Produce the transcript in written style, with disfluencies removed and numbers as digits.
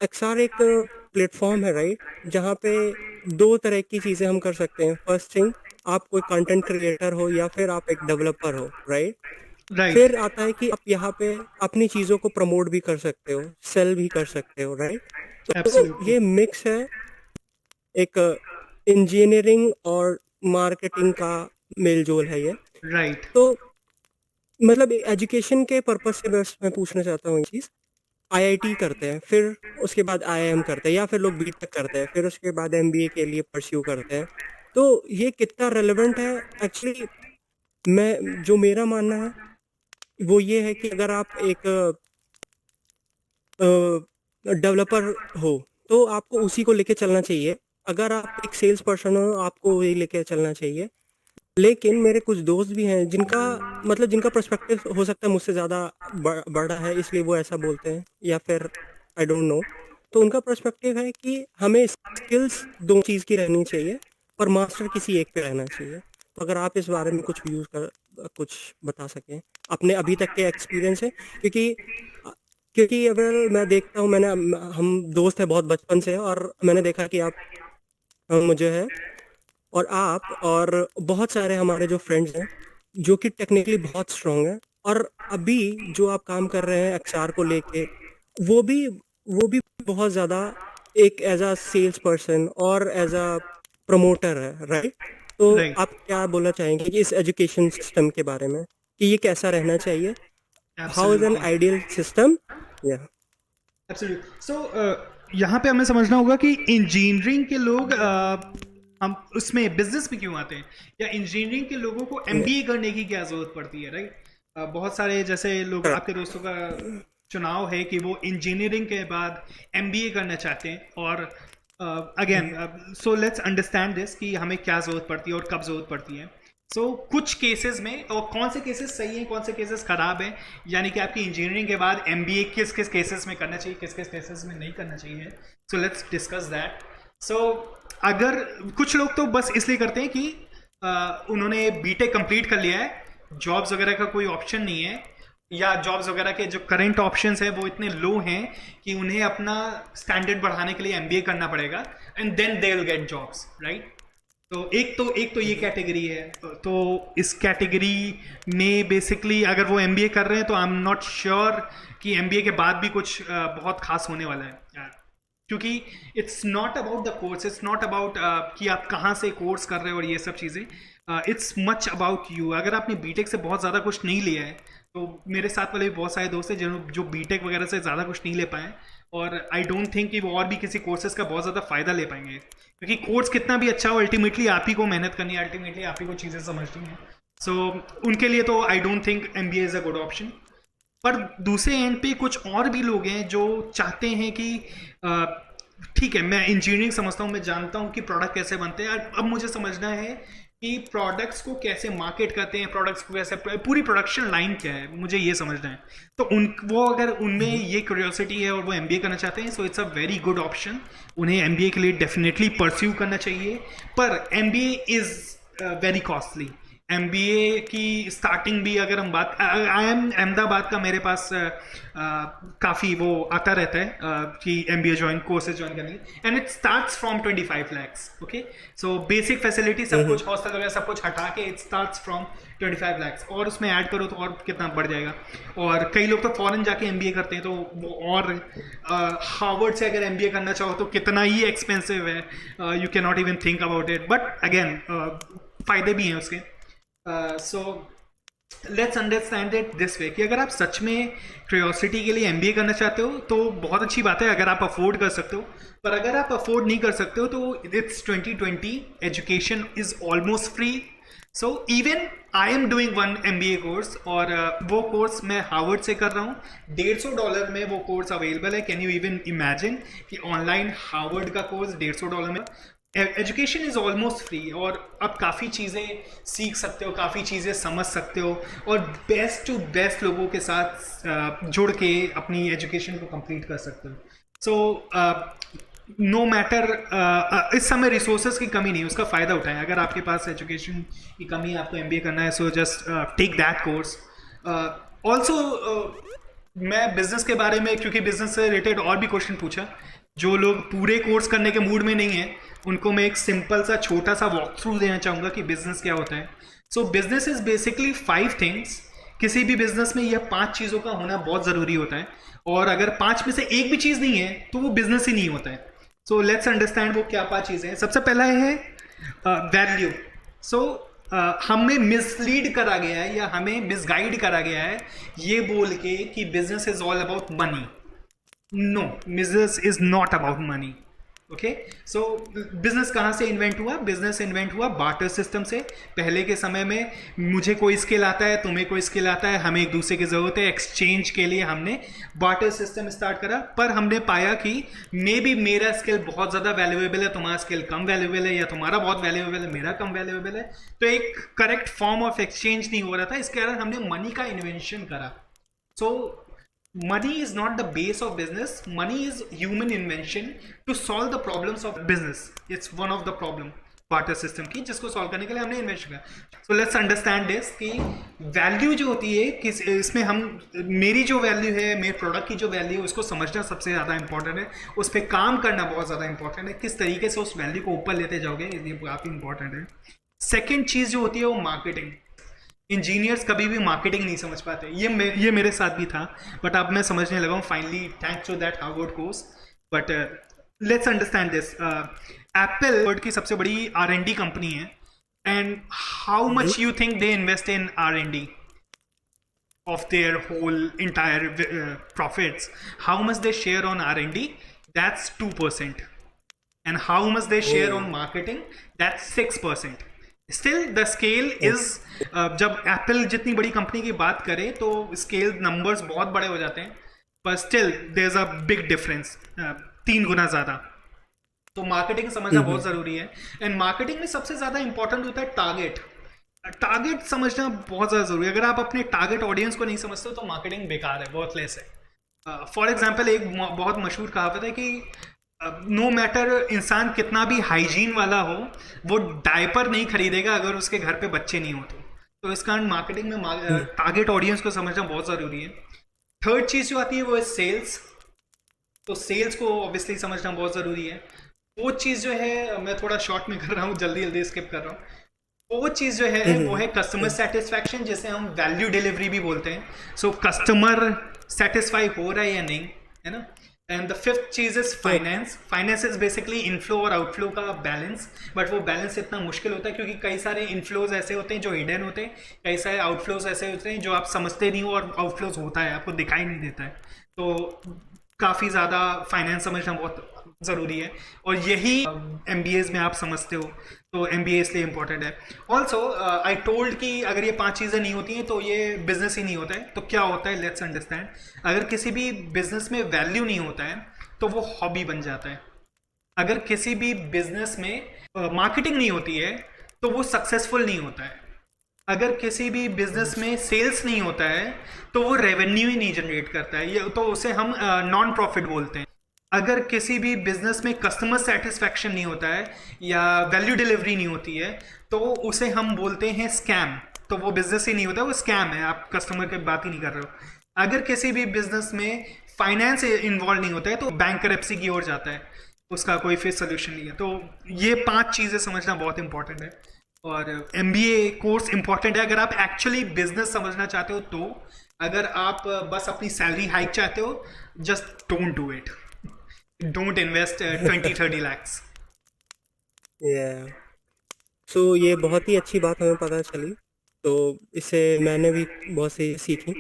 XR एक platform है, right? जहाँ पे दो तरह की चीजें हम कर सकते हैं। फर्स्ट थिंग, आप कोई कंटेंट क्रिएटर हो या फिर आप एक डेवलपर हो, राइट? राइट। फिर आता है कि आप यहाँ पे अपनी चीजों को प्रमोट भी कर सकते हो, सेल भी कर सकते हो, राइट? तो एब्सोल्युटली। ये मिक्स है, एक इंजीनियरिंग और मार्केटिंग का मेल जोल है ये। राइट। तो मतलब एजुकेशन के पर्पज से बस मैं पूछना चाहता हूँ ये चीज। आईआईटी करते हैं, फिर उसके बाद आईआईएम करते हैं, या फिर लोग बीटेक करते हैं, फिर उसके बाद एमबीए के लिए परस्यू करते हैं। तो ये कितना रेलेवेंट है एक्चुअली? मैं जो मेरा मानना है वो ये है कि अगर आप एक डेवलपर हो तो आपको उसी को लेके चलना चाहिए। अगर आप एक सेल्स पर्सन हो आपको वही लेके चलना चाहिए। लेकिन मेरे कुछ दोस्त भी हैं जिनका मतलब जिनका पर्सपेक्टिव हो सकता है मुझसे ज़्यादा बड़ा है, इसलिए वो ऐसा बोलते हैं, या फिर आई डोंट नो। तो उनका पर्सपेक्टिव है कि हमें स्किल्स दो चीज़ की रहनी चाहिए, पर मास्टर किसी एक पे रहना चाहिए। तो अगर आप इस बारे में कुछ यूज़ कर कुछ बता सकें अपने अभी तक के एक्सपीरियंस है, क्योंकि क्योंकि अगर मैं देखता हूँ, मैंने हम दोस्त हैं बहुत बचपन से, और मैंने देखा कि आप मुझे है और आप और बहुत सारे हमारे जो फ्रेंड्स हैं जो कि टेक्निकली बहुत स्ट्रांग हैं, और अभी जो आप काम कर रहे हैं एक्सआर को लेके, वो भी वो भी बहुत ज़्यादा एक एज अ सेल्स पर्सन और एज अ प्रमोटर है, राइट? तो राइट। आप क्या बोलना चाहेंगे कि इस एजुकेशन सिस्टम के बारे में, कि ये कैसा रहना चाहिए? How is an absolutely. Ideal system? या एब्सोल्युटली। सो यहाँ पे हमें समझना होगा कि इंजीनियरिंग के लोग हम उसमें बिजनेस में क्यों आते हैं, या इंजीनियरिंग के लोगों को एमबीए करने की क्या जरूरत पड़ती है, राइट? बहुत सारे जैसे लोग, आपके दोस्तों का चुनाव है कि वो इंजीनियरिंग के बाद एमबीए करना चाहते हैं, और again so let's understand this कि हमें क्या जरूरत पड़ती है और कब जरूरत पड़ती है। कुछ केसेस में, और कौन से केसेस सही हैं कौन से केसेस खराब हैं, यानी कि आपकी इंजीनियरिंग के बाद एमबीए किस किस केसेस में करना चाहिए, किस किस केसेस में नहीं करना चाहिए। So let's discuss that. So अगर कुछ लोग तो बस इसलिए करते हैं कि उन्होंने बीटेक कंप्लीट कर लिया है, जॉब्स वगैरह का कोई ऑप्शन नहीं है, या जॉब्स वगैरह के जो करंट ऑप्शंस है वो इतने लो हैं कि उन्हें अपना स्टैंडर्ड बढ़ाने के लिए एमबीए करना पड़ेगा, and then they will get jobs, right? तो एक तो ये कैटेगरी है। तो इस कैटेगरी में बेसिकली अगर वो एमबीए कर रहे हैं तो आई एम नॉट श्योर कि एमबीए के बाद भी कुछ बहुत खास होने वाला है, क्योंकि it's not about the course, it's not about कि आप कहाँ से कोर्स कर रहे हो और ये सब चीज़ें। It's much about you. अगर आपने बीटेक से बहुत ज़्यादा कुछ नहीं लिया है, तो मेरे साथ वाले भी बहुत सारे दोस्त हैं जो बीटेक वगैरह से ज़्यादा कुछ नहीं ले पाए, और आई डोंट थिंक कि वो और भी किसी कोर्सेज का बहुत ज़्यादा फ़ायदा ले पाएंगे, क्योंकि कोर्स कितना भी अच्छा हो, अल्टीमेटली आप ही को मेहनत करनी है, अल्टीमेटली आप ही को चीज़ें समझनी है। सो उनके लिए तो I don't think MBA is a good option. पर दूसरे एंड पे कुछ और भी लोग हैं जो चाहते हैं कि अ, ठीक है, मैं इंजीनियरिंग समझता हूँ, मैं जानता हूँ कि प्रोडक्ट कैसे बनते हैं, अब मुझे समझना है कि प्रोडक्ट्स को कैसे मार्केट करते हैं, प्रोडक्ट्स को कैसे, पूरी प्रोडक्शन लाइन क्या है, मुझे ये समझना है। तो उन वो अगर उनमें ये क्यूरियोसिटी है और वो एमबीए करना चाहते हैं, so it's a very good option. उन्हें एमबीए के लिए डेफिनेटली परस्यू करना चाहिए। पर MBA is very costly. MBA की स्टार्टिंग भी अगर हम बात, आई एम अहमदाबाद का, मेरे पास काफ़ी वो आता रहता है कि एमबीए ज्वाइन कोर्सेज ज्वाइन करने, and it starts from 25 lakhs। Okay, so basic facility सब कुछ, हॉस्टल वगैरह सब कुछ हटा के इट स्टार्ट्स फ्रॉम 25 lakhs, और उसमें ऐड करो तो और कितना बढ़ जाएगा। और कई लोग तो फॉरेन जाके एमबीए करते हैं, तो वो और हार्वर्ड से अगर एमबीए करना चाहो तो कितना ही एक्सपेंसिव है, you can not even think about it. But again फायदे भी हैं उसके। So let's understand it this way कि अगर आप सच में क्यूरियोसिटी के लिए एमबीए करना चाहते हो तो बहुत अच्छी बात है, अगर आप अफोर्ड कर सकते हो। पर अगर आप अफोर्ड नहीं कर सकते हो तो it's 2020, education is almost free. So even I am doing one MBA course, और वो कोर्स मैं हार्वर्ड से कर रहा हूँ। $150 में वो कोर्स अवेलेबल है। कैन यू इवन इमेजिन कि ऑनलाइन हार्वर्ड का कोर्स $150 में? एजुकेशन इज़ ऑलमोस्ट फ्री, और आप काफ़ी चीज़ें सीख सकते हो, काफ़ी चीज़ें समझ सकते हो, और बेस्ट टू बेस्ट लोगों के साथ जुड़ के अपनी एजुकेशन को कंप्लीट कर सकते हो। सो नो मैटर, इस समय रिसोर्सेज की कमी नहीं है, उसका फ़ायदा उठाएं। अगर आपके पास एजुकेशन की कमी है, आपको एमबीए करना है, so just take that course. Also मैं बिजनेस के बारे में, क्योंकि बिजनेस से रिलेटेड और भी क्वेश्चन पूछा, जो लोग पूरे कोर्स करने के मूड में नहीं है उनको मैं एक सिंपल सा छोटा सा वॉक थ्रू देना चाहूँगा कि बिजनेस क्या होता है। सो बिजनेस इज बेसिकली 5 थिंग्स। किसी भी बिजनेस में यह 5 चीज़ों का होना बहुत ज़रूरी होता है, और अगर 5 में से एक भी चीज़ नहीं है तो वो बिजनेस ही नहीं होता है। सो लेट्स अंडरस्टैंड वो क्या 5 चीज़ें हैं। सबसे पहला है वैल्यू। सो हमें मिसलीड करा गया है या हमें मिसगाइड करा गया है ये बोल के कि business is all about money. No, business is not about money. Okay, so business कहाँ से इन्वेंट हुआ? बिजनेस इन्वेंट हुआ बार्टर सिस्टम से। पहले के समय में मुझे कोई स्किल आता है, तुम्हें कोई स्किल आता है, हमें एक दूसरे की ज़रूरत है, एक्सचेंज के लिए हमने बार्टर सिस्टम स्टार्ट करा। पर हमने पाया कि मे बी मेरा स्किल बहुत ज़्यादा वैल्यूएबल है, तुम्हारा स्किल कम वैल्यूएबल है, या तुम्हारा बहुत वैल्यूएबल है, मेरा कम वैल्यूएबल है, तो एक करेक्ट फॉर्म ऑफ एक्सचेंज नहीं हो रहा था। इसके कारण हमने मनी का इन्वेंशन करा। सो money is not the base of business. Money is human invention to solve the problems of business. It's one of the problem barter system की, जिसको solve करने के लिए हमने इन्वेंशन किया। So let's understand this कि value जो होती है किस, इसमें हम, मेरी जो वैल्यू है, मेरे प्रोडक्ट की जो वैल्यू है, उसको समझना सबसे ज़्यादा इंपॉर्टेंट है। उस पर काम करना बहुत ज़्यादा इंपॉर्टेंट है। किस तरीके से उस वैल्यू को ऊपर लेते जाओगे ये काफ़ी इंपॉर्टेंट है। सेकेंड चीज़ जो होती है वो मार्केटिंग। इंजीनियर्स कभी भी मार्केटिंग नहीं समझ पाते। ये मेरे साथ भी था, बट अब मैं समझने लगा हूँ finally, thanks to that Harvard course. But let's understand this. Apple world की सबसे बड़ी R&D कंपनी है, and how much you think they invest in R&D of their whole entire profits? How much they share on R&D? That's 2%. And how much they share on marketing? That's 6%. Still the scale is, जब Apple जितनी बड़ी company की बात करें तो scale numbers बहुत बड़े हो जाते हैं, पर still there is a big difference, 3 गुना ज़्यादा। तो मार्केटिंग समझना बहुत ज़रूरी है। एंड मार्केटिंग में सबसे ज़्यादा इंपॉर्टेंट होता है टारगेट। टारगेट समझना बहुत ज़्यादा ज़रूरी है। अगर आप अपने टारगेट ऑडियंस को नहीं समझते हो तो मार्केटिंग बेकार है, वर्थलेस है। फॉर एग्जाम्पल एक बहुत मशहूर कहावत है कि नो मैटर इंसान कितना भी हाइजीन वाला हो, वो डायपर नहीं खरीदेगा अगर उसके घर पे बच्चे नहीं होते। तो इस कारण मार्केटिंग में टारगेट ऑडियंस को समझना बहुत ज़रूरी है। थर्ड चीज़ जो आती है वो है सेल्स। तो सेल्स को ऑब्वियसली समझना बहुत ज़रूरी है। वो चीज़ जो है, मैं थोड़ा शॉर्ट में कर रहा हूँ, जल्दी जल्दी स्किप कर रहा हूँ। वो चीज़ जो है वो है कस्टमर सेटिस्फैक्शन, जिसे हम वैल्यू डिलीवरी भी बोलते हैं। सो कस्टमर सेटिस्फाई हो रहा है या नहीं, है ना। And the fifth cheese is finance. Finance is basically inflow और आउटफ्लो का बैलेंस, बट वो बैलेंस इतना मुश्किल होता है क्योंकि कई सारे इनफ्लोज ऐसे होते हैं जो हिडन होते हैं, कई सारे आउटफ्लोज ऐसे होते हैं जो आप समझते नहीं हो और आउटफ्लोज होता है, आपको दिखाई नहीं देता है। तो काफ़ी ज़्यादा फाइनेंस समझना बहुत ज़रूरी है, और यही MBAs में आप समझते हो, तो MBA इसलिए इम्पोर्टेंट है। ऑल्सो आई टोल्ड कि अगर ये 5 चीज़ें नहीं होती हैं तो ये बिजनेस ही नहीं होता है। तो क्या होता है, लेट्स अंडरस्टैंड। अगर किसी भी बिजनेस में वैल्यू नहीं होता है तो वो हॉबी बन जाता है। अगर किसी भी बिजनेस में मार्केटिंग नहीं होती है तो वो सक्सेसफुल नहीं होता है। अगर किसी भी बिजनेस में सेल्स नहीं होता है तो वो रेवेन्यू ही नहीं जनरेट करता है, ये तो उसे हम नॉन प्रॉफिट बोलते हैं। अगर किसी भी बिजनेस में कस्टमर सेटिस्फैक्शन नहीं होता है या वैल्यू डिलीवरी नहीं होती है तो उसे हम बोलते हैं स्कैम। तो वो बिजनेस ही नहीं होता, वो स्कैम है, आप कस्टमर की बात ही नहीं कर रहे हो। अगर किसी भी बिजनेस में फाइनेंस इन्वॉल्व नहीं होता है तो बैंकरप्सी की ओर जाता है, उसका कोई फिर सोल्यूशन नहीं है। तो ये 5 चीज़ें समझना बहुत इंपॉर्टेंट है, और MBA कोर्स इंपॉर्टेंट है अगर आप एक्चुअली बिजनेस समझना चाहते हो। तो अगर आप बस अपनी सैलरी हाइक चाहते हो, just don't do it, don't invest 20-30 lakhs। सो ये बहुत ही अच्छी बात हमें पता चली, तो इससे मैंने भी बहुत सी सीखी।